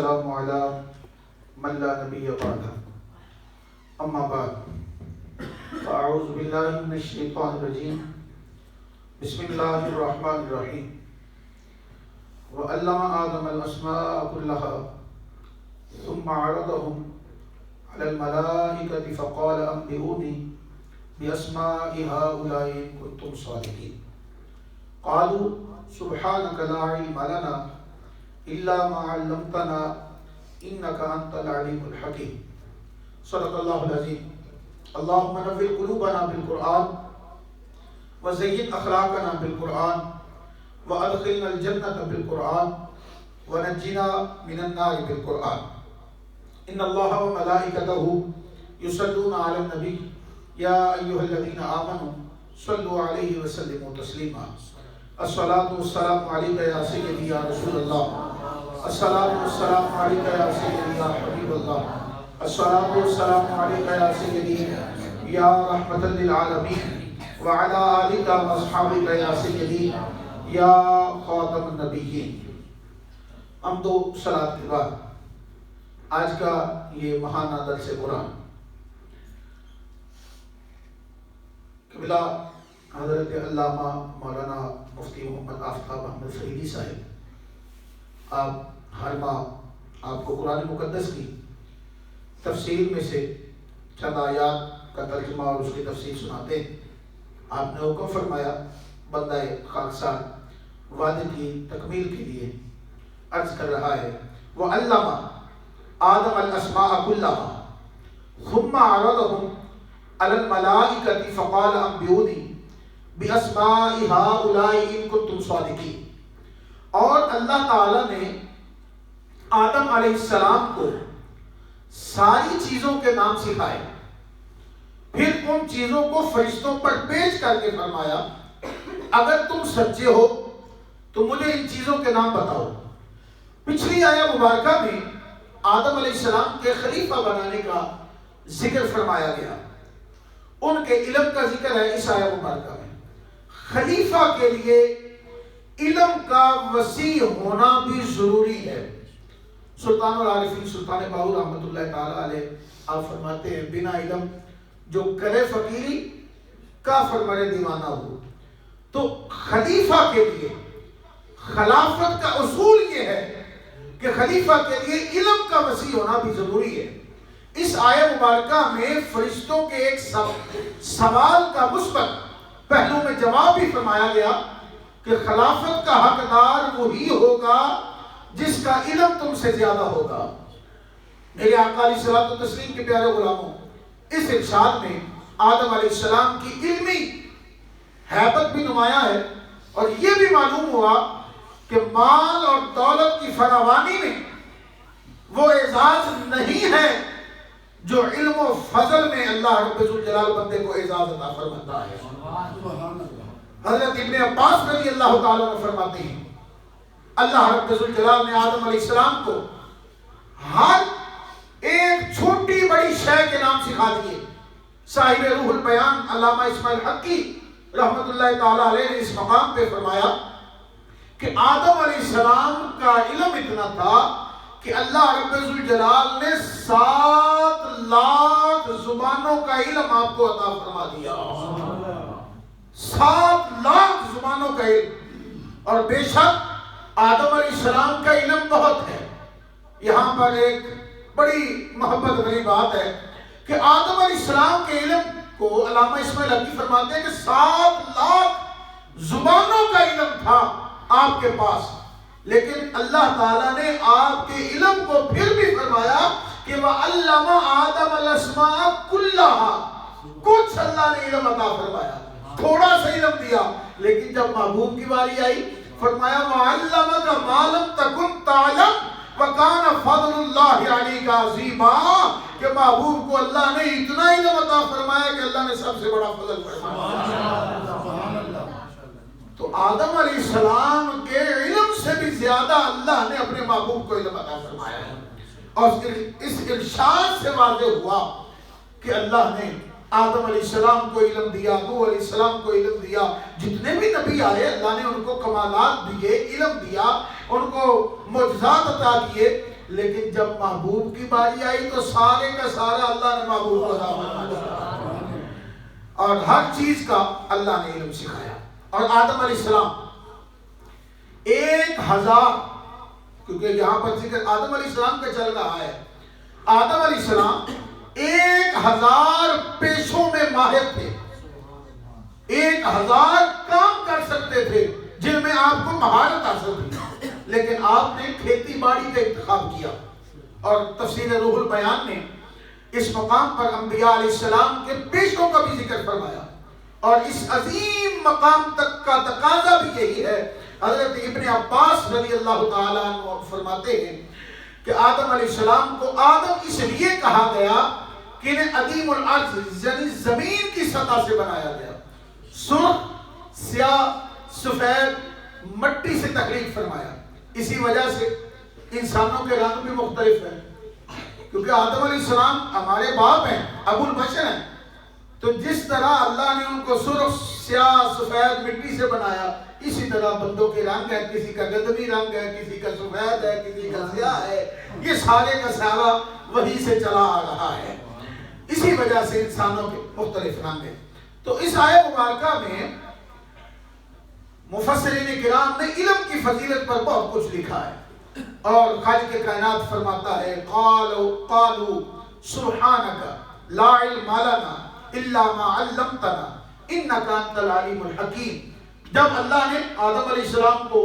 السلام على من لا نبي بعده اما بعد فاعوذ بالله من الشيطان الرجيم بسم الله الرحمن الرحيم وعلم آدم الأسماء كلها ثم عرضهم على الملائكة فقال أنبئوني بأسماء هؤلاء إن كنتم صادقين قالوا سبحانك لا علم لنا إلا ما علمتنا إنك أنت العليم الحكيم صدق الله العظيم اللهم نور قلوبنا بالقرآن وزين أخلاقنا بالقرآن وأدخلنا الجنة بالقرآن ونجنا من النار بالقرآن إن الله وملائكته يصلون على النبي يا أيها الذين آمنوا صلوا عليه وسلموا تسليما الصلاة والسلام عليك يا سيدي يا رسول الله الصلاة والسلام عليك يا سيدي يا حبيب الله الصلاة والسلام عليك يا سيدي يا رحمة للعالمين وعلى آلك وأصحابك يا سيدي یا خاتم النبیین۔ حمد و صلاۃ کے بعد آج کا یہ ماہانہ درس قرآن قبلہ حضرت علامہ مولانا مفتی محمد آفتاب احمد فریدی صاحب، آپ ہر ماہ آپ کو قرآن مقدس کی تفسیر میں سے چند آیات کا ترجمہ اور اس کی تفسیر سناتے ہیں۔ آپ نے حکم فرمایا بندہ خاکسار وعدے کی تکمیل کے لیے عرض کر رہا ہے وَعَلَّمَ آدَمَ الْأَسْمَاءَ كُلَّهَا ثُمَّ عَرَضَهُمْ عَلَى الْمَلَائِكَةِ فَقَالَ أَنبِئُونِي بِأَسْمَاءِ هَؤُلَاءِ إِن كُنتُمْ صَادِقِينَ۔ اور اللہ تعالیٰ نے آدم علیہ السلام کو ساری چیزوں کے نام سکھائے، پھر ان چیزوں کو فرشتوں پر پیش کر کے فرمایا اگر تم سچے ہو تو مجھے ان چیزوں کے نام بتاؤ۔ پچھلی آیہ مبارکہ میں آدم علیہ السلام کے خلیفہ بنانے کا ذکر فرمایا گیا، ان کے علم کا ذکر ہے اس آیہ مبارکہ میں۔ خلیفہ کے لیے علم کا وسیع ہونا بھی ضروری ہے۔ سلطان العارفین سلطان باہو رحمۃ اللہ تعالی علیہ آپ فرماتے ہیں بنا علم جو کرے فقیری کافر مرے دیوانہ ہو۔ تو خلیفہ کے لیے خلافت کا اصول یہ ہے کہ خلیفہ کے لیے علم کا وسیع ہونا بھی ضروری ہے۔ اس آیہ مبارکہ میں فرشتوں کے ایک سوال کا مثبت پہلو میں جواب بھی فرمایا گیا کہ خلافت کا حقدار وہی ہوگا جس کا علم تم سے زیادہ ہوگا۔ میرے آقا علیہ الصلوۃ والتسلیم کے پیارے غلاموں، اس ارشاد میں آدم علیہ السلام کی علمی حیبت بھی نمایاں ہے، اور یہ بھی معلوم ہوا کہ مال اور دولت کی فراوانی میں وہ اعزاز نہیں ہے جو علم و فضل میں اللہ رب الجلال بندے کو اعزاز عطا فرماتا ہے۔ حضرت ابن عباس رضی اللہ تعالیٰ عنہ فرماتے ہیں اللہ رب الجلال نے آدم علیہ السلام کو ہر ایک چھوٹی بڑی شے کے نام سکھا دیے۔ صاحب روح البیان علامہ اسماعیل حقی رحمت اللہ تعالیٰ علیہ نے اس مقام پہ فرمایا کہ آدم علیہ السلام کا علم اتنا تھا کہ اللہ رب الجلال نے 7 لاکھ زبانوں کا علم آپ کو عطا فرما دیا۔ 7 لاکھ زبانوں کا علم، اور بے شک آدم علیہ السلام کا علم بہت ہے۔ یہاں پر ایک بڑی محبت بھری بات ہے کہ آدم علیہ السلام کے علم کو علامہ اسماعیل حقی فرماتے ہیں کہ 7 لاکھ زبانوں کا علم تھا آپ کے پاس، لیکن اللہ تعالیٰ نے آپ کے علم کو پھر بھی فرمایا کہ وَعَلَّمَ آدَمَ الْأَسْمَاءَ كُلَّهَا۔ کچھ اللہ نے علم عطا فرمایا، تھوڑا سا علم دیا، لیکن جب محبوب کی باری آئی فرمایا وَعَلَّمَكَ مَا لَمْ تَكُنْ تَعْلَمْ وَكَانَ فَضْلُ اللَّهِ عَلَيْكَ عَظِيمًا، کہ محبوب کو اللہ نے اتنا علم عطا فرمایا کہ اللہ نے سب سے بڑا فضل فرمایا۔ تو آدم علیہ السلام کے علم سے بھی زیادہ اللہ نے اپنے محبوب کو علم عطا فرمایا ہے، اور اس ارشاد سے واضح ہوا کہ اللہ نے آدم علیہ السلام کو علم دیا، نوح علیہ السلام کو علم دیا، جتنے بھی نبی آئے اللہ نے ان کو کمالات دیے، علم دیا، ان کو معجزات عطا کیے، لیکن جب محبوب کی باری آئی تو سارے کا سارا اللہ نے محبوب کو عطا فرمایا، اور ہر چیز کا اللہ نے علم سکھایا۔ اور آدم علیہ السلام 1000، کیونکہ یہاں پر ذکر آدم علیہ السلام کا چل رہا ہے، آدم علیہ السلام 1000 پیشوں میں ماہر تھے، 1000 کام کر سکتے تھے جن میں آپ کو مہارت حاصل تھی، لیکن آپ نے کھیتی باڑی کا انتخاب کیا۔ اور تفسیر روح البیان نے اس مقام پر انبیاء علیہ السلام کے پیشوں کا بھی ذکر فرمایا، اور اس عظیم مقام تک کا تقاضا بھی یہی ہے۔ حضرت ابن عباس رضی اللہ تعالیٰ عنہ فرماتے ہیں کہ آدم علیہ السلام کو آدم اس لیے کہا گیا کہ انہیں عدیم الارض یعنی زمین کی سطح سے بنایا گیا، سرخ، سیاہ، سفید مٹی سے تخلیق فرمایا۔ اسی وجہ سے انسانوں کے رنگ بھی مختلف ہیں، کیونکہ آدم علیہ السلام ہمارے باپ ہیں، ابو البشر ہیں، تو جس طرح اللہ نے ان کو سرخ، سیاہ، سفید مٹی سے بنایا، اسی طرح بندوں کے رنگ ہے، کسی کا گندمی رنگ ہے، کسی کا سفید ہے، کسی کا سیاہ ہے، یہ سارے کا سارا وہی سے چلا آ رہا ہے، اسی وجہ سے انسانوں کے مختلف رنگ ہیں۔ تو اس آیت مبارکہ میں مفسرین کرام نے علم کی فضیلت پر بہت کچھ لکھا ہے، اور خالق کائنات فرماتا ہے قالوا سبحانک لا علم لنا الا ما علمتنا انک انت العلیم الحکیم۔ جب اللہ نے آدم علیہ السلام کو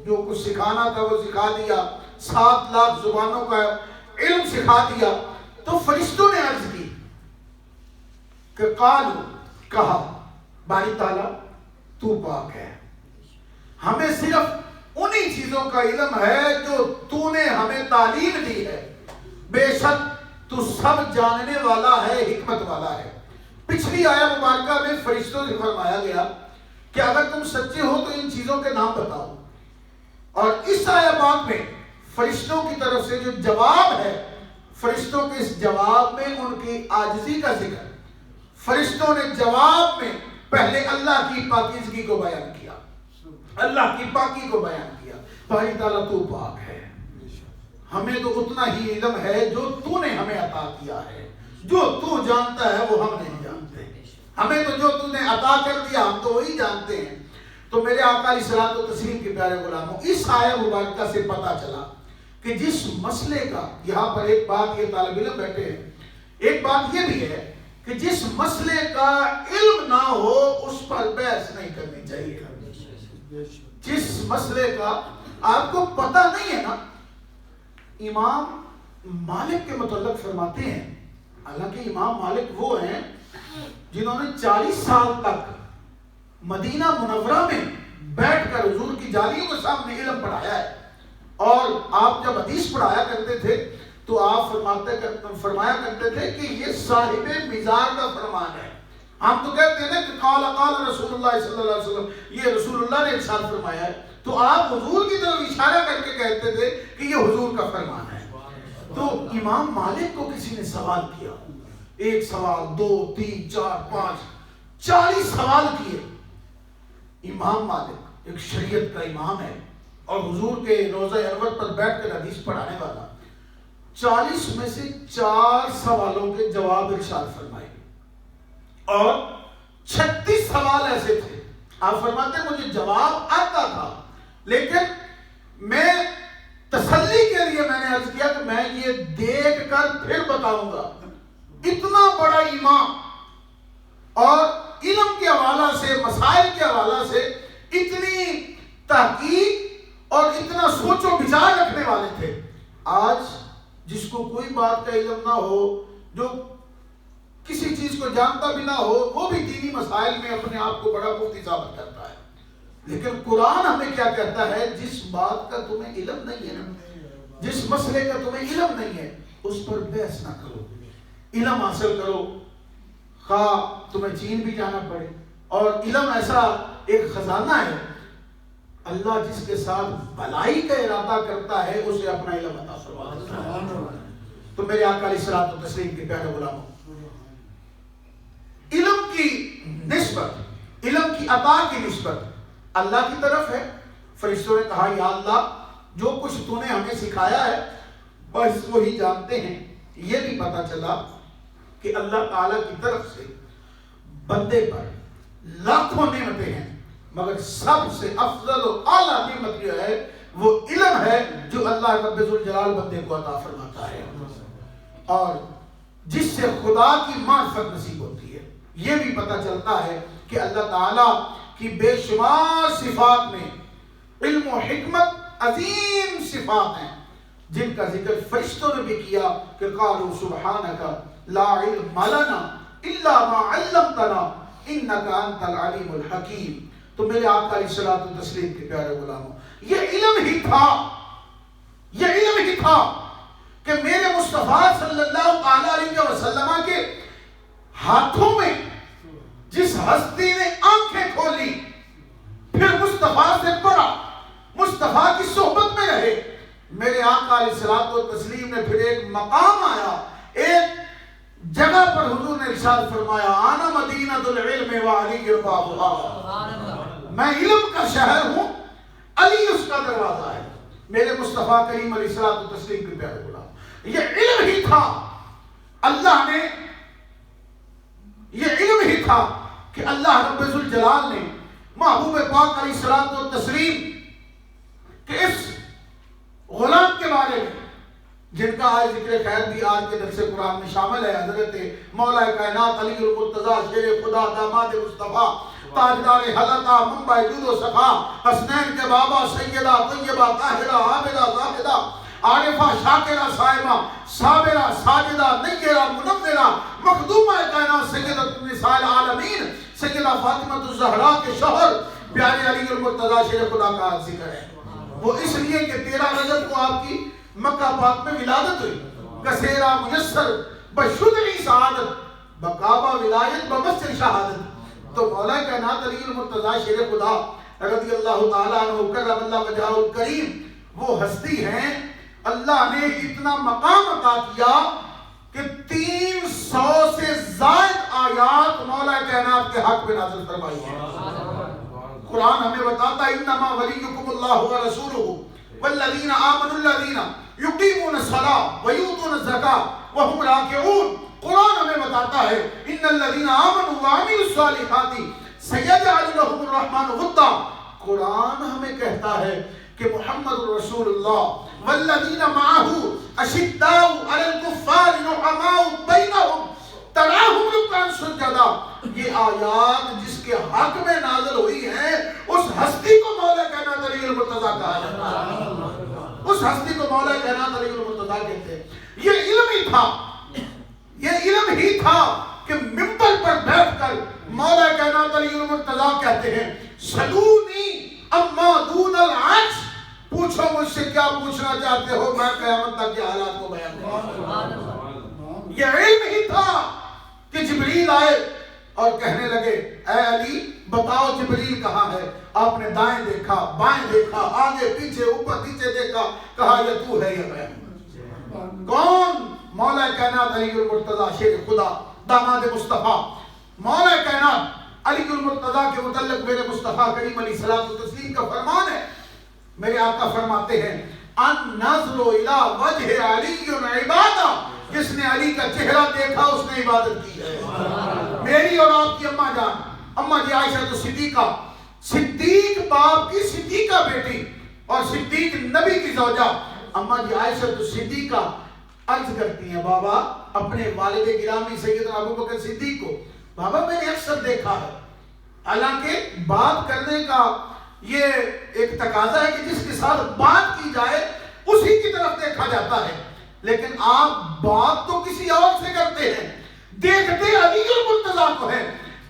جو کچھ سکھانا تھا وہ سکھا دیا، 7 لاکھ زبانوں کا علم سکھا دیا، تو فرشتوں نے عرض کی کہ قالوا، کہا باری تعالیٰ تو پاک ہے، ہمیں صرف انہی چیزوں کا علم ہے جو تو نے ہمیں تعلیم دی ہے، بے شک تو سب جاننے والا ہے، حکمت والا ہے۔ پچھلی آیت مبارکہ میں فرشتوں سے فرمایا گیا کہ اگر تم سچے ہو تو ان چیزوں کے نام بتاؤ، اور اس آیت پاک میں فرشتوں کی طرف سے جو جواب ہے، فرشتوں کے اس جواب میں ان کی عاجزی کا ذکر، فرشتوں نے جواب میں پہلے اللہ کی پاکیزگی کو بیان کیا، اللہ کی پاکی کو بیان کیا۔ باری تعالیٰ تو پاک ہے، ہمیں تو اتنا ہی علم ہے جو تو نے ہمیں عطا کیا ہے، جو تو جانتا ہے وہ ہم نہیں جانتے، ہمیں تو جو تو نے عطا کر دیا ہم تو وہی جانتے ہیں۔ تو میرے آقا علیہ الصلوۃ والتسلیم کے پیارے غلاموں، اس آیت مبارکہ سے پتہ چلا کہ جس مسئلے کا، یہاں پر ایک بات، یہ طالب علم بیٹھے ہیں، ایک بات یہ بھی ہے کہ جس مسئلے کا علم نہ ہو اس پر بحث نہیں کرنی چاہیے۔ جس مسئلے کا آپ کو پتہ نہیں ہے نا، امام مالک کے متعلق فرماتے ہیں، حالانکہ امام مالک وہ ہیں جنہوں نے 40 سال تک مدینہ منورہ میں بیٹھ کر حضور کی جالیوں کے سامنے علم پڑھایا ہے، اور آپ جب حدیث پڑھایا کرتے تھے تو آپ فرمایا کرتے تھے کہ یہ صاحب مزار کا فرمان ہے۔ ہم تو کہتے ہیں کہ قال رسول اللہ صلی اللہ علیہ وسلم، یہ رسول اللہ نے ارشاد فرمایا ہے، تو آپ حضور کی طرف اشارہ کر کے کہتے تھے کہ یہ حضور کا فرمان ہے۔ تو امام مالک کو کسی نے سوال کیا، 1 سوال، 2، 3، 4، 5، 40 سوال کیے۔ امام مالک ایک شریعت کا امام ہے اور حضور کے روضہ انور پر بیٹھ کر حدیث پڑھانے والا، 40 میں سے 4 سوالوں کے جواب ارشاد فرمائے، اور 36 سوال ایسے تھے آپ فرماتے ہیں مجھے جواب آتا تھا، لیکن میں تسلی کے لیے میں نے عرض کیا کہ میں یہ دیکھ کر پھر بتاؤں گا۔ اتنا بڑا امام اور علم کے حوالہ سے، مسائل کے حوالہ سے اتنی تحقیق اور اتنا سوچ و بچار رکھنے والے تھے۔ آج جس کو کوئی بات کا علم نہ ہو، جو کسی چیز کو جانتا بھی نہ ہو، وہ بھی دینی مسائل میں اپنے آپ کو بڑا مفتی ثابت کرتا ہے، لیکن قرآن ہمیں کیا کہتا ہے؟ جس بات کا تمہیں علم نہیں ہے نا، جس مسئلے کا تمہیں علم نہیں ہے اس پر بحث نہ کرو، علم حاصل کرو، خواہ تمہیں چین بھی جانا پڑے۔ اور علم ایسا ایک خزانہ ہے، اللہ جس کے ساتھ بھلائی کا ارادہ کرتا ہے اسے اپنا علم عطا فرماتا ہے۔ تو میرے آقا علیہ الصلوۃ والتسلیم کے پیارے غلاموں، علم کی نسبت، علم کی عطا کی نسبت اللہ کی طرف ہے۔ فرشتوں نے کہا یا اللہ جو کچھ تو نے ہمیں سکھایا ہے بس وہی جانتے ہیں. یہ بھی پتا چلا کہ اللہ تعالیٰ کی طرف سے بندے پر لاکھوں نعمتیں ہیں، مگر سب سے افضل و اعلیٰ نعمت جو ہے وہ علم ہے جو اللہ رب ذوالجلال بندے کو عطا فرماتا ہے، اور جس سے خدا کی معرفت نصیب ہوتی ہے. یہ بھی پتہ چلتا ہے کہ اللہ تعالیٰ کی بے شمار صفات میں علم و حکمت عظیم صفات ہیں، جن کا ذکر فرشتوں نے بھی کیا کہ قالوا سبحانک لا علم لنا الا ما علمتنا انک انت العلیم الحکیم. تو میرے آقا علیہ الصلوۃ والتسلیم کے پیارے غلاموں، یہ علم ہی تھا کہ میرے مصطفیٰ صلی اللہ علیہ وسلم کے ہاتھوں میں جس ہستی نے آنکھیں کھولی، پھر مصطفیٰ سے پڑھا، مصطفیٰ کی صحبت میں رہے، میرے آقا علیہ الصلوۃ والتسلیم نے پھر ایک مقام آیا، ایک جگہ پر حضور نے ارشاد فرمایا انا مدینۃ العلم وعلی بابها، میں علم کا شہر ہوں، علی اس کا دروازہ ہے. میرے مصطفیٰ کریم علیہ الصلوۃ والتسلیم کے پیارے غلام، یہ علم ہی تھا اللہ نے، یہ علم ہی تھا کہ اللہ رب ذوالجلال نے محبوب پاک علیہ الصلوۃ والتسلیم کہ اس غلام کے بارے میں جن کا آج ذکر خیر بھی آج کے درس قرآن میں شامل ہے، حضرت مولا کائنات علی المرتضیٰ شیر خدا داماد مصطفیٰ تاجدار حلقہ منبع جود و صفا، حسنین کے بابا سیدہ طیبہ طاہرہ عابدہ زاہدہ عارفہ شاکرہ صائمہ صابرہ ساجدہ نیرہ منورہ مخدومہ کائنات سیدۃ النساء العالمین سیدہ فاطمہ الزہرا کے شوہر پیارے علی المرتضیٰ شیر خدا کا ذکر ہے. وہ اس لیے کہ 13 رجب کو آپ کی مکہ پاک میں ولادت ہوئی، کثیرہ میسر بشدری سعادت بقابہ ولایت بمسر شہادت. تو مولا کائنات علی المرتضیٰ شیر خدا رضی اللہ تعالیٰ عنہ کرم اللہ وجہہ الکریم وہ ہستی ہیں، اللہ نے اتنا مقام عطا کیا کہ 300 سے زائد آیات مولا کائنات کے حق میں نازل فرمائی ہیں. قرآن ہمیں بتاتا ہے انما ولیکم اللہ ورسولہ والذین آمنوا الذین یقیمون الصلاۃ ویؤتون الزکاۃ وہم راکعون. قرآن ہمیں بتاتا ہے ان الذین آمنوا وعملوا الصالحات سیجعل لهم الرحمن ودا. قرآن ہمیں کہتا ہے کہ محمد رسول اللہ والذین معه اشداء علی الکفار رحماء بینہم تراہم رکعا سجدا. یہ آیات جس کے حق میں نازل ہوئی ہیں اس ہستی کو مولا کائنات علی المرتضیٰ کہا جاتا ہے، اس ہستی کو مولا کائنات علی المرتضیٰ کہتے ہیں. یہ علم ہی تھا کہ ممبر پر بیٹھ کر مولا کائنات علی المرتضیٰ کہتے ہیں سلونی اما دون العرش، پوچھو مجھ سے کیا پوچھنا چاہتے ہو، میں قیامت تک کے حالات کو بیان کروں. یہ علم ہی تھا کہ جبریل آئے اور کہنے لگے اے علی بتاؤ جبریل کہاں ہے. آپ نے دائیں دیکھا بائیں دیکھا آگے پیچھے اوپر نیچے دیکھا، کہا یہ تو ہے یا میں. کون؟ مولا کائنات علی المرتضیٰ شیر خدا داماد مصطفیٰ. مولا کائنات علی المرتضیٰ کے متعلق میرے مصطفیٰ کریم علیہ الصلوۃ والتسلیم کا فرمان ہے. میرے آقا فرماتے ہیں ان نظر الی وجہ علی عبادہ، جس نے علی کا چہرہ دیکھا اس نے عبادت کی ہے. میری اور آپ کی اماں جان اماں جی عائشہ صدیقہ، صدیق باپ کی صدیقہ بیٹی اور صدیق نبی کی زوجہ اماں جی عائشہ صدیقہ عرض کرتی ہیں بابا اپنے والد گرامی سیدنا ابوبکر صدیق کو، بابا میں نے اکثر دیکھا ہے، حالانکہ بات کرنے کا یہ ایک تقاضا ہے کہ جس کے ساتھ بات کی جائے اسی کی طرف دیکھا جاتا ہے، لیکن آپ بات تو کسی اور سے کرتے ہیں، دیکھتے علی المرتضیٰ کو ہے.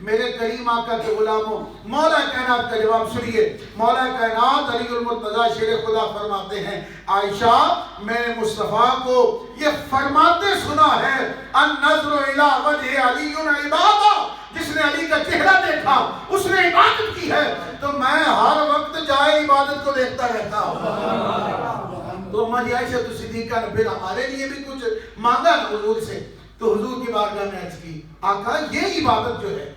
میرے کریم آقا کے غلاموں مولا کائنات کا جواب سنیے. مولا کائنات علی المرتضیٰ شیر خدا فرماتے ہیں عائشہ میں نے مصطفیٰ کو یہ فرماتے سنا ہے ان نظر الی وجہ علی عبادہ، جس نے علی کا چہرہ دیکھا اس نے عبادت کی ہے. تو میں ہر وقت جائے عبادت کو دیکھتا رہتا ہوں. تو اماں جی عائشہ صدیقہ نے پھر ہمارے لیے بھی کچھ مانگا نا حضور سے، تو حضور کی بارگاہ میں عرض کی آقا یہ عبادت جو ہے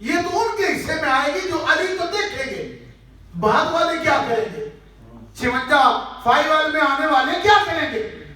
یہ تو ان کے حصے میں آئے گی جو علی کو دیکھیں گے، بعد والے کیا کریں گے، 56 فائیوال میں آنے والے کیا کریں گے.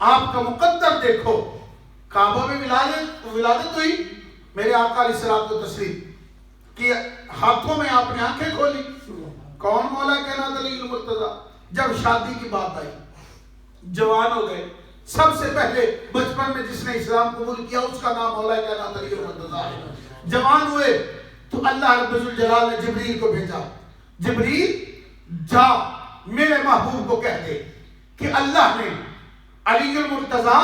آپ کا مقدر دیکھو، کعبہ میں ولادت ہوئی، میرے آقا علیہ الصلوۃ والتسلیم کہ ہاتھوں میں آپ نے آنکھیں کھولی. کون مولا کائنات علی المرتضیٰ؟ جب شادی کی بات آئی، جوان ہو گئے، سب سے پہلے بچپن میں جس نے اسلام قبول کیا اس کا نام مولا کائنات علی المرتضیٰ ہے. جوان ہوئے تو اللہ رب الجلال نے جبریل کو بھیجا، جبریل جا میرے محبوب کو کہہ دے کہ اللہ نے علی المرتضیٰ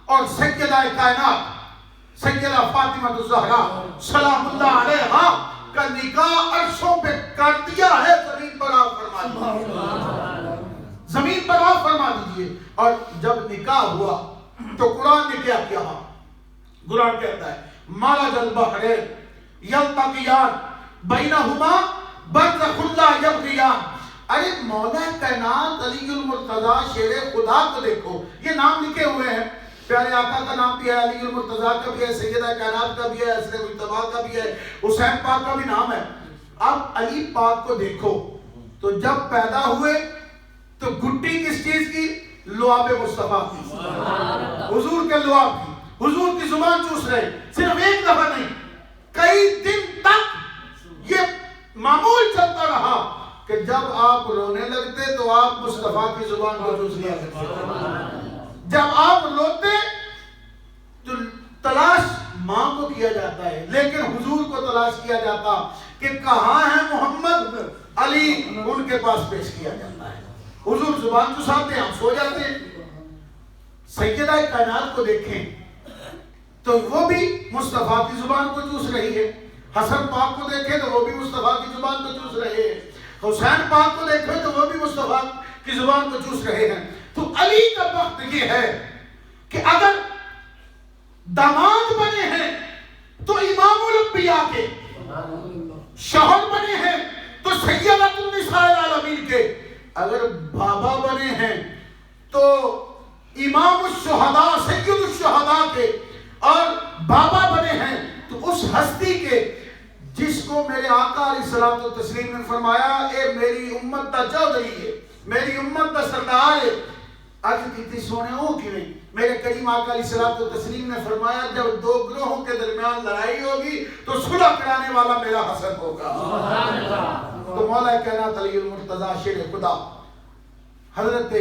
اور سیدہ کائنات سیدہ فاطمہ الزہرا سلام اللہ علیہا کا نکاح عرشوں پہ کر دیا ہے، زمین پر آپ فرما دیجیے، زمین پر آپ فرما دیجیے. اور جب نکاح ہوا تو قرآن نے کیا کیا؟ قرآن کہتا ہے مرج البحرین یلتقیان بینہما برزخ لا یبغیان. ارے مولا کائنات علی المرتضیٰ شیر خدا کو دیکھو، یہ نام لکھے ہوئے ہیں، پیارے آقا کا نام بھی ہے، علی المرتضیٰ کا بھی ہے، سیدہ کائنات کا بھی ہے، حسن مجتبیٰ کا بھی ہے، حسین پاک کا بھی نام ہے. اب علی پاک کو دیکھو تو جب پیدا ہوئے تو گھٹی کس چیز کی؟ لعاب مصطفیٰ کی، حضور کے لعاب کی، حضور کی زبان چوس رہے، صرف ایک دفعہ نہیں، کئی دن تک یہ معمول چلتا رہا کہ جب آپ رونے لگتے تو آپ مصطفیٰ کی زبان کو چوس لیا کرتے، جب آپ روتے تو تلاش ماں کو کیا جاتا ہے، لیکن حضور کو تلاش کیا جاتا کہ کہاں ہے محمد علی، ان کے پاس پیش کیا جاتا ہے. حضور زبان چوساتے ہیں، ہم سو جاتے ہیں. سیدہ کائنات کو دیکھیں تو وہ بھی مصطفیٰ کی زبان کو چوس رہی ہے، حسن پاک کو دیکھیں تو وہ بھی مصطفیٰ کی زبان کو چوس رہے ہیں، حسین پاک کو دیکھیں تو وہ بھی مصطفیٰ کی زبان کو چوس رہے ہیں. تو علی کا وقت یہ ہے کہ اگر داماد بنے ہیں تو امام الانبیاء کے، شوہر بنے ہیں تو سیدۃ النساء العالمین کے، اگر بابا بنے ہیں تو امام الشہداء سید الشہداء کے، اور بابا بنے ہیں تو اس ہستی کے جس کو میرے آقا علیہ الصلوۃ والتسلیم نے فرمایا اے میری امت دا چودھری ہے، میری امت دا سردار ہے. عرض کی تھی سونے ہو کیوں؟ میرے کریم آقا علیہ الصلوۃ والتسلیم نے فرمایا جب دو گروہوں کے درمیان لڑائی ہوگی تو صلح کرانے والا میرا حسن ہوگا. تو مولا کائنات علی المرتضیٰ شیر خدا حضرت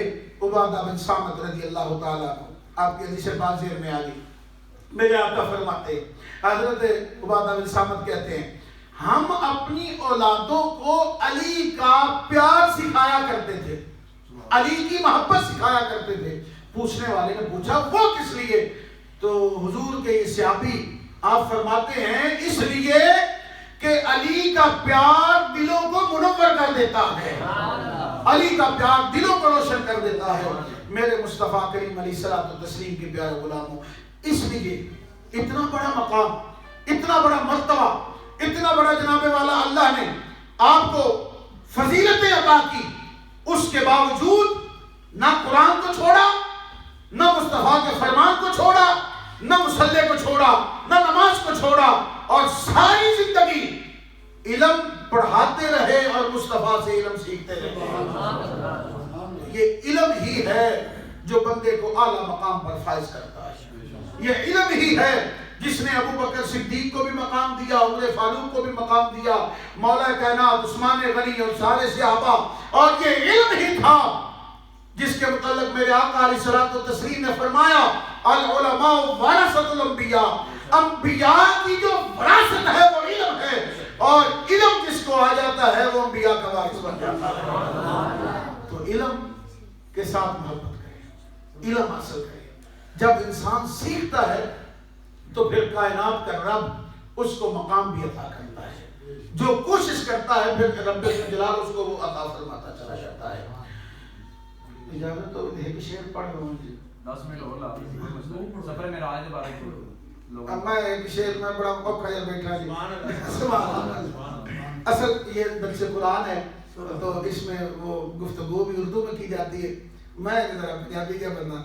عبادہ بن صامت رضی اللہ تعالیٰ آپ کی حدیث پاک ذہن میں آ گئی. میرے آقا فرماتے، حضرت عبادہ بن صامت کہتے ہیں ہم اپنی اولادوں کو علی کا پیار سکھایا کرتے تھے، علی کی محبت سکھایا کرتے تھے. پوچھنے والے نے پوچھا وہ کس لیے؟ تو حضور کے یہ صحابی آپ فرماتے ہیں اس لیے کہ علی کا پیار دلوں کو منور کر دیتا ہے، علی کا پیار دلوں کو روشن کر دیتا ہے. میرے مصطفیٰ کریم علیہ الصلوۃ والتسلیم کے پیارے غلاموں، اس لیے اتنا بڑا مقام، اتنا بڑا مرتبہ، اتنا بڑا جناب والا اللہ نے آپ کو فضیلتیں عطا کی، اس کے باوجود نہ قرآن کو چھوڑا، نہ مصطفیٰ کے فرمان کو چھوڑا، نہ مصلی کو چھوڑا، نہ نماز کو چھوڑا، اور ساری زندگی علم پڑھاتے رہے اور مصطفیٰ سے علم سیکھتے رہے. یہ علم ہی ہے جو بندے کو اعلیٰ مقام پر فائز کرتا ہے. یہ علم ہی ہے جس نے ابو بکر صدیق کو بھی مقام دیا، عمر فاروق کو بھی مقام دیا، مولا کائنات عثمان غنی اور سارے صحابہ. اور یہ علم ہی تھا جس کے متعلق میرے آقا علیہ الصلوۃ والتسلیم نے فرمایا العلماء ورثۃ الانبیاء، انبیاء کی جو وراثت ہے وہ علم ہے، اور علم جس کو آ جاتا ہے وہ انبیاء کا وارث بن جاتا ہے. تو علم کے ساتھ محبت کریں، علم حاصل کریں. جب انسان سیکھتا ہے تو پھر کائنات کا رب اس کو مقام بھی عطا کرتا ہے، جو کوشش کرتا ہے پھر رب جلال اس کو وہ عطا فرماتا چلا جاتا ہے. اجازت تو ایک شعر پڑھ رہا ہوں جی، 10 منٹ اور لا سفر میں راج کے بارے میں اب میں ایک شعر میں بڑا اوکھا جا بیٹھا جی. اصل یہ درس قرآن ہے تو اس میں وہ گفتگو بھی اردو میں کی جاتی ہے، میں ذرا پنجابی کیا بننا.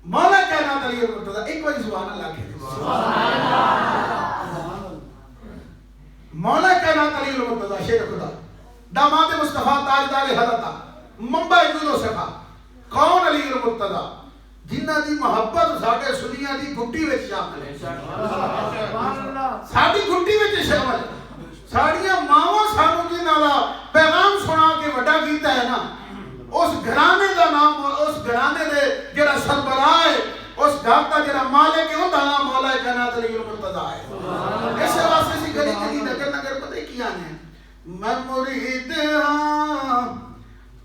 مولا کائنات علی المرتضیٰ ایک بار سبحان اللہ کہتے ہیں. مولا کائنات علی المرتضیٰ شیر خدا، داماد مصطفیٰ تاجدار حضرت، منبع جود و صفا، کون علی المرتضی؟ جنہ دی محبت ساڈے سنیاں دی گھٹی وچ شامل ہے، ساڈی گھٹی وچ شامل ہے۔ ساڈیاں ماواں سانوں جنہاں دا پیغام سنا کے وڈا کیتا ہے نا، اس گھرانے دا نام، اس گھرانے دے جڑا سربراہ ہے، اس گھر دا جڑا مالک ہے، اوندا نام مولا کائنات علی المرتضی ہے۔ اس واسطے سی گلی گلی نگر نگر پتہ کی آنے میں مرید ہاں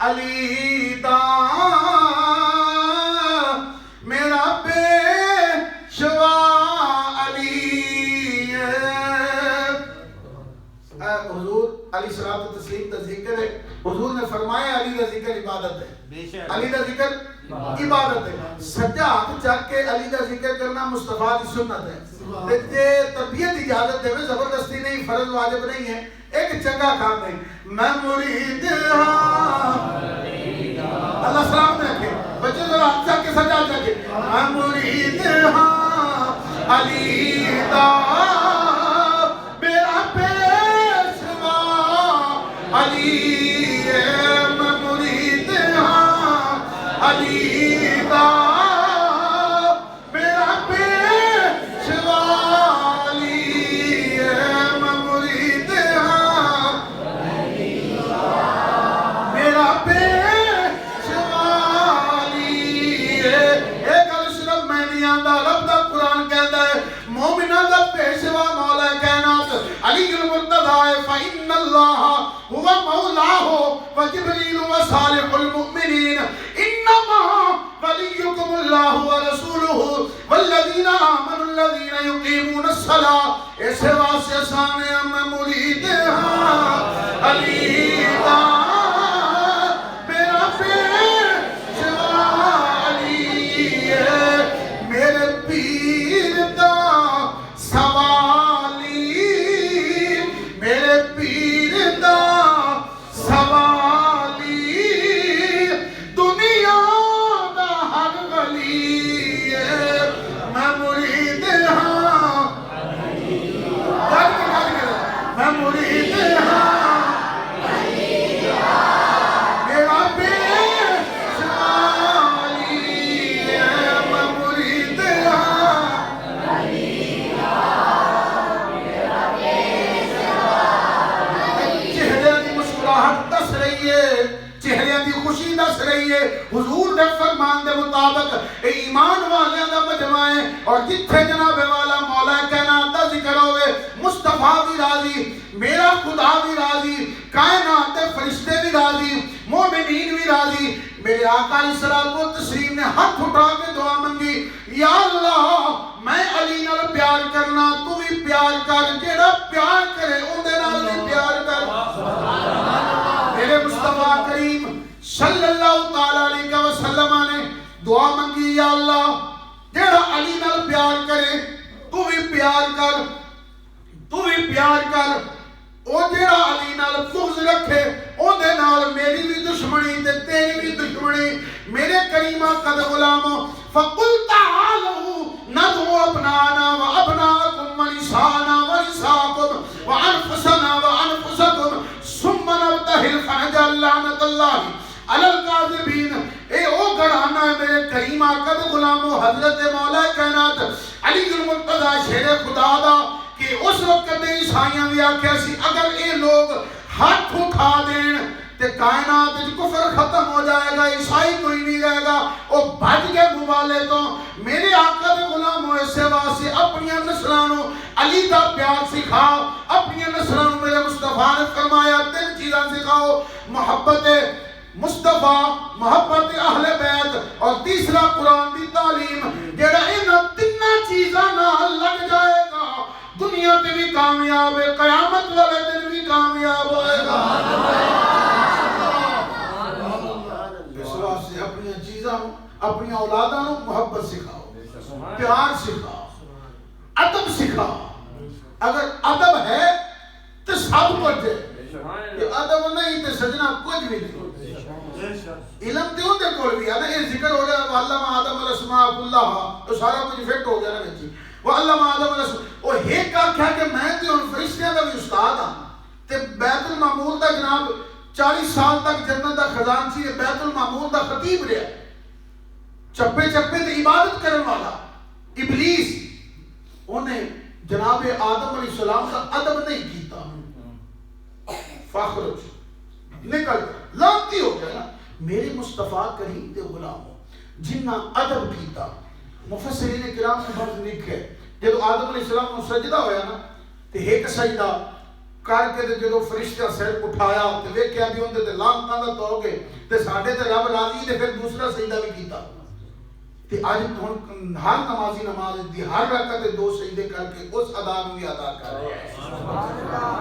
علی دا، میرا پیشوا علی ہے۔ حضور علیہ الصلوۃ والتسلیم کا ذکر ہے، حضور نے فرمایا علی کا ذکر عبادت ہے، علی کا ذکر عبادت ہے۔ سجا ہاتھ چک کے علی کا ذکر کرنا مصطفیٰ کی سنت ہے، تے طبیعت اجازت دے، زبردستی نہیں، فرض واجب نہیں ہے، ایک چنگا کام نہیں۔ میں مرید ہاں اللہ سلام نے رکھے بچے ذرا ہاتھ چک کے سجا چک کے، میں مرید ہاں علی دا، میرا پیشوا علی ہے، میں مرید ہاں علی دا، میرا پیشوا علی ہے، میں مرید ہاں میرا پیشوا علی ہے۔ ایک گل صرف میں نہیں آندا، رب دا قرآن کہندا ہے مومناں دا پیشوا مولا کائنات علی المرتضی ہے، فإن اللہ هو مولاه وجبريل وصالح المؤمنين انما وليكم الله ورسوله والذين آمنوا الذين يقيمون الصلاة۔ اس واسطے سامنے میں مرید ہاں علی دا، میرا پیشوا علی ہے، میرے پیر دا سوالی، میرے پیر دا سوالی، دنیا دا ہر ولی ہے، میں مرید ہاں میں مرید ہاں میرا پیشوا علی ہے، میں مرید ہاں چہرے دی مسکراہٹ دس رہی ہے، چہرے دی خوشی دس رہی ہے، حضور دے فرمان دے مطابق اے ایمان والیاں دا مجمع ہے، اور جتھے جناب والا مولا کائنات دا ذکر ہوئے مصطفیٰ بھی راضی، میرا خدا بھی راضی، کائنات دے فرشتے بھی راضی، مومنین بھی راضی۔ میرے آقا علیہ الصلوۃ والتسلیم نے ہاتھ اٹھا کے دعا منگی، یا اللہ میں علی نال پیار کرنا، تو بھی پیار کر، جیڑا پیار کرے اون دے نال بھی پیار کر۔ میرے مصطفیٰ کریم صلی اللہ تعالیٰ علیہ وسلم نے دعا منگی، یا اللہ جیڑا علی نال پیار کرے تو بھی پیار کر، تو بھی پیار کر، او جیڑا علی نال بغض رکھے اون دے نال میری بھی دشمنی تے تیری بھی دشمنی۔ میرے کریمہ قد غلامو فقل تعالوا ندعو ابنانا وابناکم ونسانا ونساکم وانفسنا وانفسکم ثم نبتہل فنجعل لعنت اللہ علی الکاذبین۔ اے او گھرانا ہے میرے کریمہ قد غلامو، حضرت مولا کائنات علی المرتضی شیر خدا دا، کہ اس وقت دے عیسائیاں بھی آکھیا سی اگر اے لوگ ہاتھ اٹھا دین تے کائنات وچ کفر ختم ہو جائے گا، عیسائی کوئی نہیں رہے گا، او بھج کے مبالے تو۔ میرے آقا دے غلاموں اس واسطے اپنی نسلانوں علی دا پیار سکھاؤ، اپنی نسلانوں میرے مصطفیٰ نے فرمایا تین چیزاں سکھاؤ، محبت مصطفیٰ، محبت اہل بیت، اور تیسرا قرآن دی تعلیم۔ جڑا ان تیناں چیزاں نال لگ جائے گا دنیا تے بھی کامیاب ہے، قیامت والے دن بھی کامیاب ہوئے گا۔ اس واسطے اپنی چیزاں اپنی اولاداں نوں محبت سکھاؤ، پیار سکھاؤ، ادب سکھاؤ۔ اگر ادب ہے تو سب کچھ ہے، کہ ادب نہیں تو سجنا کچھ بھی نہیں۔ علم تے اون دے کول بھی ہے نا، یہ ذکر ہو جائے وَعَلَّمَ آدَمَ الْأَسْمَاءَ كُلَّهَا، تو سارا کچھ فٹ ہو جائے نا۔ وَعَلَّمَ آدَمَ الْأَسْمَاءَ، وہ ایک آکھیا کہ میں تے ان فرشتیاں دا بھی استاد ہاں، تے بیت المعمور دا جناب 40 سال تک جنت دا خزانچی بیت المعمور دا خطیب رہا، چپے چپے تے عبادت کرنے والا ابلیس انہیں جناب آدم علیہ السلام کا ادب نہیں کیتا، فخرج نکل لانتی ہو گیا نا میرے مصطفیٰ کریم دے غلاموں جنہ ادب کیتا۔ مفسرین کرام نے بہت لکھے جب آدم علیہ السلام کو سجدہ ہویا نا تے ایک سجدہ کر کے تے جدو فرشتہ سر اٹھایا تے ویکھیا بھی اندے تے لعنتاں دا تو گئے تے ساڈے تے رب راضی تے پھر دوسرا سجدہ بھی کیتا تے اج ہن ہر نمازی نماز دی ہر رکعت تے دو سجدے کر کے اس ادا نو بھی ادا کر رہا ہے۔ سبحان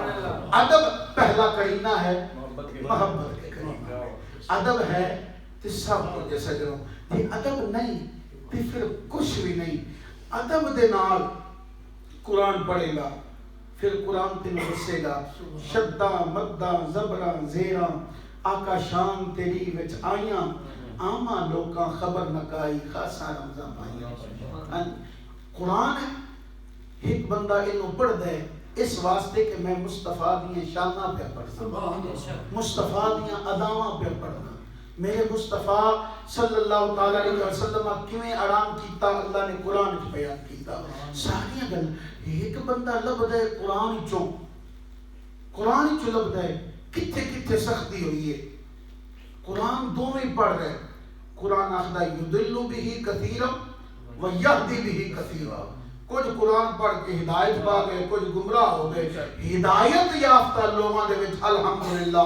اللہ۔ ادب پہلا کرینہ ہے محبت کے کرینہ، ادب ہے تے سب کو جیسا کرو تے ادب نہیں تے پھر کچھ بھی نہیں۔ ادب دے نال قرآن پڑھے گا پھر قرآن تے نوسے گا شدہ مدہ زبرہ زیرہ آقا شان تیری وچ آئیاں آما لوکاں خبر نکائی خاصا رمضان پائیاں۔ قرآن ہے ایک بندہ انہوں پڑھ دے اس واسطے کہ میں مصطفیٰ دیاں شانہ پہ پڑھنا، مصطفیٰ دیاں اداواں پہ پڑھنا، میرے مصطفیٰ صلی اللہ تعالیٰ علیہ وسلم کیویں آرام کیتا اللہ نے قرآن کی بیان کیتا۔ ساری گل ایک بندہ لب دے قرآن چو لب دے کتھے کتھے سختی ہوئی ہے۔ قرآن دوویں پڑھ رہے قرآن آخدہ یدل بہ کثیرا و یہدی بہ کثیرا، کچھ قرآن پڑھ کے ہدایت پا گئے کچھ گمراہ ہو گئے۔ ہدایت یافتہ لوگاں دے وچ الحمدللہ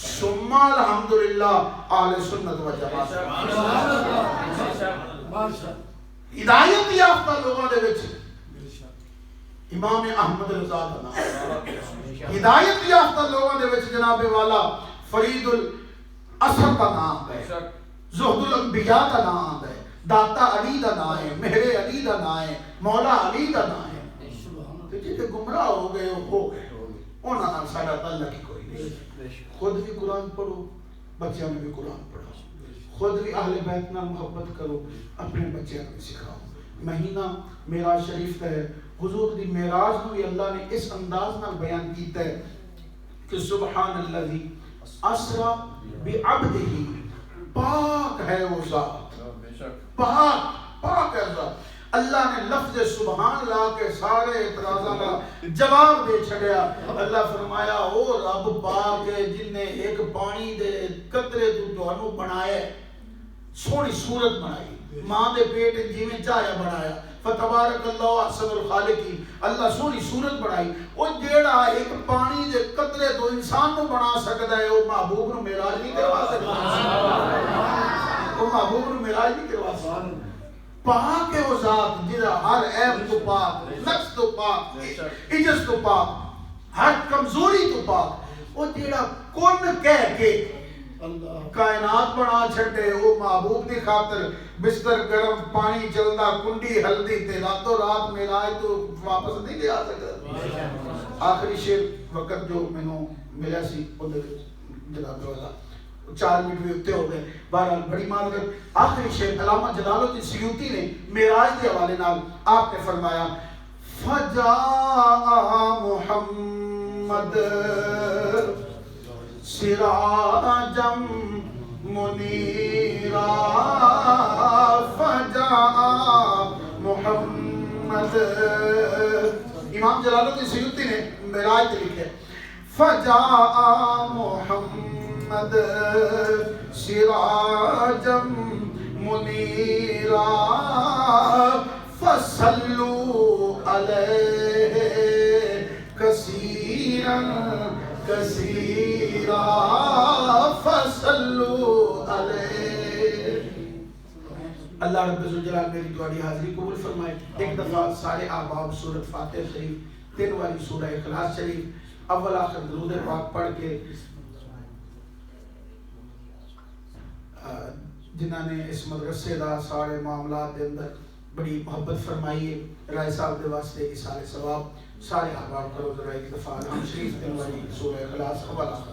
ثم الحمدللہ اہل سنت و جماعت، ہدایت یافتہ لوگاں دے وچ امام احمد رضا دا نام، ہدایت یافتہ لوگوں دے وچ جناب والا فرید الاثر دا نام ہے، زہد الانبیاء دا نام ہے، داتا علی دا نام ہے، مہر علی دا نام ہے، مولا علی دا نام ہے۔ تو جنہیں گمراہ ہو گئے ہو گئے انہاں نال ساڈا تعلق ہی کوئی نہیں۔ خود بھی قرآن پڑھو بچیاں میں بھی قرآن پڑھو، خود بھی اہل بیت نال محبت کرو اپنے بچیاں کو سکھاؤ۔ مہینہ معراج شریف ہے، حضور دی معراج نو بھی اللہ نے اس انداز نال بیان کیتا ہے کہ سبحان الذی اسرا بعبدہ، پاک ہے وہ ذات، پاک ہے ذات۔ اللہ نے لفظ سبحان لا کے سارے اعتراضاں کا جواب دے چھڑیا۔ اللہ فرمایا او رب پاک ہے جن نے ایک پانی دے قطرے تو تانوں بنایا، سونی صورت بنائی، ماں دے پیٹ جویں چاہیا بنایا، فتبارک اللہ احسن الخالقین، اللہ سونی صورت بنائی۔ او جیڑا ایک پانی دے قطرے تو انسان کو بنا سکتا ہے وہ محبوب نو معراج نہیں کروا سکتا، وہ محبوب نو معراج نہیں کروا سکتا۔ پاک ہے وہ ذات جہاں ہر عیب تو پاک، نقص تو پاک، عجز تو پاک، ہر کمزوری تو پاک۔ وہ جیڑا کن کہہ کے کائنات بنا چھٹے وہ محبوب دی خاطر بستر گرم پانی چلدا کنڈی ہلدی تے راتوں رات معراج تو واپس نہیں لے آ سکتا۔ آخری شعر وقت جو مینوں ملیا سی اودے جناب والا 4 منٹ بھی اتنے ہو گئے، بہرحال بڑی معذرت۔ آخری شعر علامہ جلال الدین سیوطی نے معراج کے حوالے نال آپ نے فرمایا فجاء محمد سراجا منیرا، فجاء محمد، امام جلال الدین سیوطی نے معراج کے لکھے فجاء محمد سراجا منیرا فصلوا علیہ کثیرا کثیرا فصلوا علیہ۔ اللہ رب الجلال میری تمہاری حاضری قبول فرمائے۔ ایک دفعہ سارے احباب سورۃ فاتحہ شریف 3 والی سورہ اخلاص شریف اول آخر درود پاک پڑھ کے جنہاں نے اس مدرسے دا سارے معاملات دے اندر بڑی محبت فرمائی ہے، رائے صاحب دے واسطے اس سارے ثواب سارے احباب کرو ذرا ایک دفعہ نام شریف 3 والی سورہ اخلاص اول آخر